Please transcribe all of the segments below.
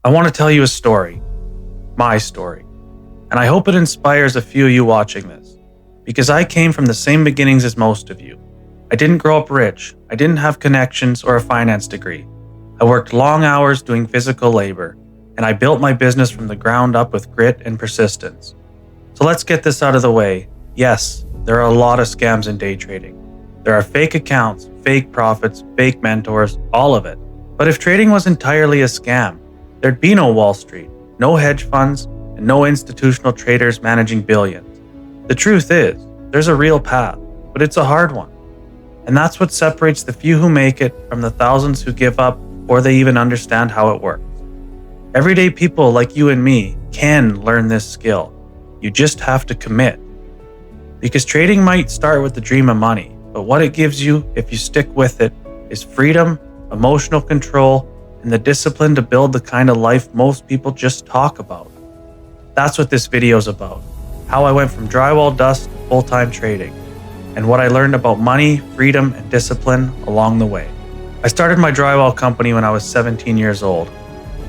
I want to tell you a story, my story, and I hope it inspires a few of you watching this, because I came from the same beginnings as most of you. I didn't grow up rich, I didn't have connections or a finance degree. I worked long hours doing physical labor, and I built my business from the ground up with grit and persistence. So let's get this out of the way. Yes, there are a lot of scams in day trading. There are fake accounts, fake profits, fake mentors, all of it. But if trading was entirely a scam, there'd be no Wall Street, no hedge funds, and no institutional traders managing billions. The truth is, there's a real path, but it's a hard one. And that's what separates the few who make it from the thousands who give up before they even understand how it works. Everyday people like you and me can learn this skill. You just have to commit. Because trading might start with the dream of money, but what it gives you, if you stick with it, is freedom, emotional control, and the discipline to build the kind of life most people just talk about. That's what this video is about. How I went from drywall dust to full-time trading, and what I learned about money, freedom, and discipline along the way. I started my drywall company when I was 17 years old.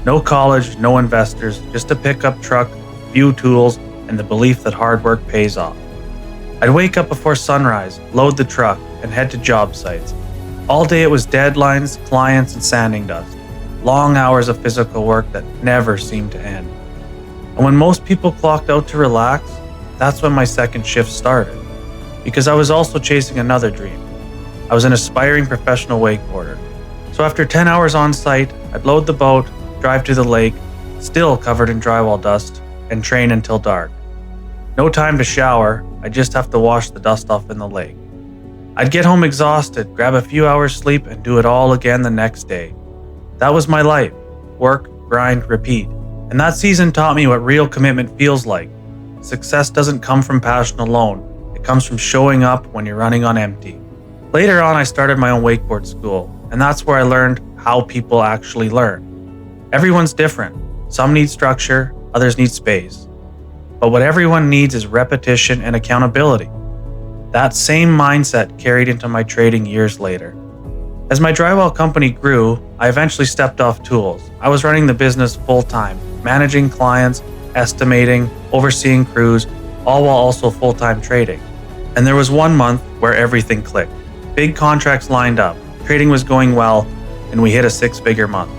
No college, no investors, just a pickup truck, few tools, and the belief that hard work pays off. I'd wake up before sunrise, load the truck, and head to job sites. All day it was deadlines, clients, and sanding dust. Long hours of physical work that never seemed to end. And when most people clocked out to relax, that's when my second shift started. Because I was also chasing another dream. I was an aspiring professional wakeboarder. So after 10 hours on site, I'd load the boat, drive to the lake, still covered in drywall dust, and train until dark. No time to shower, I just have to wash the dust off in the lake. I'd get home exhausted, grab a few hours sleep, and do it all again the next day. That was my life. Work, grind, repeat. And that season taught me what real commitment feels like. Success doesn't come from passion alone. It comes from showing up when you're running on empty. Later on, I started my own wakeboard school, and that's where I learned how people actually learn. Everyone's different. Some need structure, others need space. But what everyone needs is repetition and accountability. That same mindset carried into my trading years later. As my drywall company grew, I eventually stepped off tools. I was running the business full-time, managing clients, estimating, overseeing crews, all while also full-time trading. And there was one month where everything clicked. Big contracts lined up, trading was going well, and we hit a six-figure month.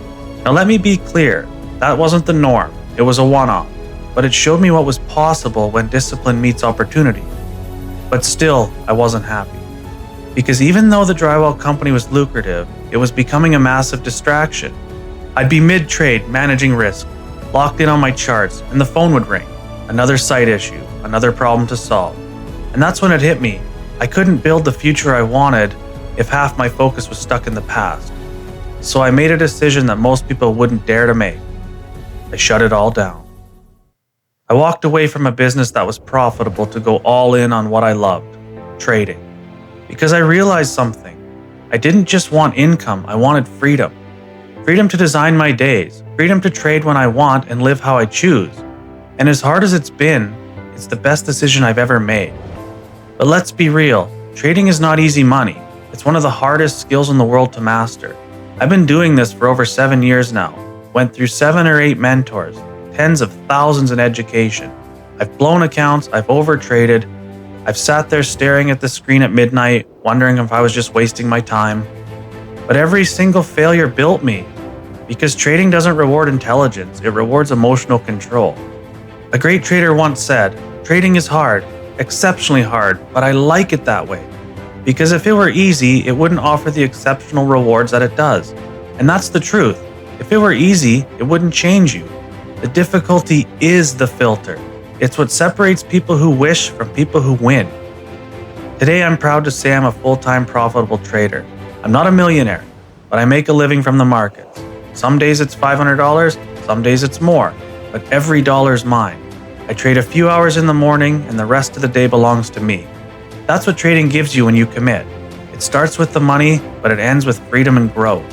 Now let me be clear, that wasn't the norm, it was a one-off, but it showed me what was possible when discipline meets opportunity. But still, I wasn't happy. Because even though the drywall company was lucrative, it was becoming a massive distraction. I'd be mid-trade, managing risk, locked in on my charts, and the phone would ring. Another site issue, another problem to solve. And that's when it hit me. I couldn't build the future I wanted if half my focus was stuck in the past. So I made a decision that most people wouldn't dare to make. I shut it all down. I walked away from a business that was profitable to go all in on what I loved, trading. Because I realized something. I didn't just want income, I wanted freedom. Freedom to design my days, freedom to trade when I want and live how I choose. And as hard as it's been, it's the best decision I've ever made. But let's be real, trading is not easy money. It's one of the hardest skills in the world to master. I've been doing this for over 7 years now, went through 7 or 8 mentors, tens of thousands in education. I've blown accounts, I've overtraded, I've sat there staring at the screen at midnight, wondering if I was just wasting my time. But every single failure built me, because trading doesn't reward intelligence, it rewards emotional control. A great trader once said, "Trading is hard, exceptionally hard, but I like it that way. Because if it were easy, it wouldn't offer the exceptional rewards that it does." And that's the truth. If it were easy, it wouldn't change you. The difficulty is the filter. It's what separates people who wish from people who win. Today, I'm proud to say I'm a full-time profitable trader. I'm not a millionaire, but I make a living from the markets. Some days it's $500, some days it's more, but every dollar's mine. I trade a few hours in the morning and the rest of the day belongs to me. That's what trading gives you when you commit. It starts with the money, but it ends with freedom and growth.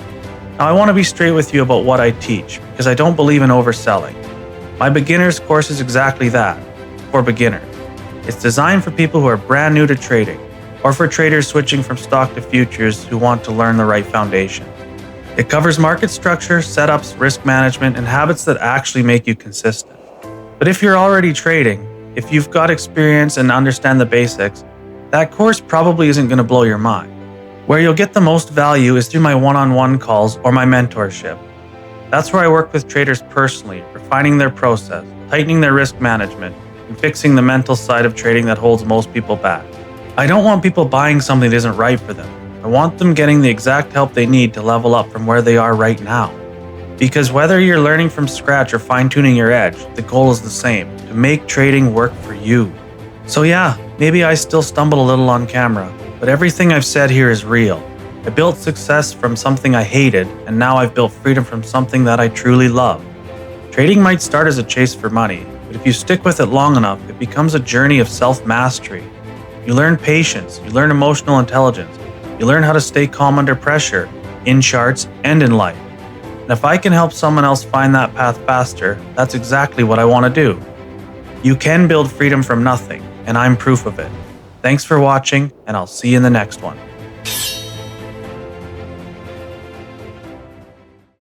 Now, I want to be straight with you about what I teach, because I don't believe in overselling. My beginner's course is exactly that, for beginners. It's designed for people who are brand new to trading, or for traders switching from stock to futures who want to learn the right foundation. It covers market structure, setups, risk management, and habits that actually make you consistent. But if you're already trading, if you've got experience and understand the basics, that course probably isn't going to blow your mind. Where you'll get the most value is through my one-on-one calls or my mentorship. That's where I work with traders personally, refining their process, tightening their risk management, and fixing the mental side of trading that holds most people back. I don't want people buying something that isn't right for them. I want them getting the exact help they need to level up from where they are right now. Because whether you're learning from scratch or fine-tuning your edge, the goal is the same, to make trading work for you. So yeah, maybe I still stumble a little on camera, but everything I've said here is real. I built success from something I hated, and now I've built freedom from something that I truly love. Trading might start as a chase for money, but if you stick with it long enough, it becomes a journey of self-mastery. You learn patience, you learn emotional intelligence, you learn how to stay calm under pressure, in charts and in life. And if I can help someone else find that path faster, that's exactly what I want to do. You can build freedom from nothing, and I'm proof of it. Thanks for watching, and I'll see you in the next one.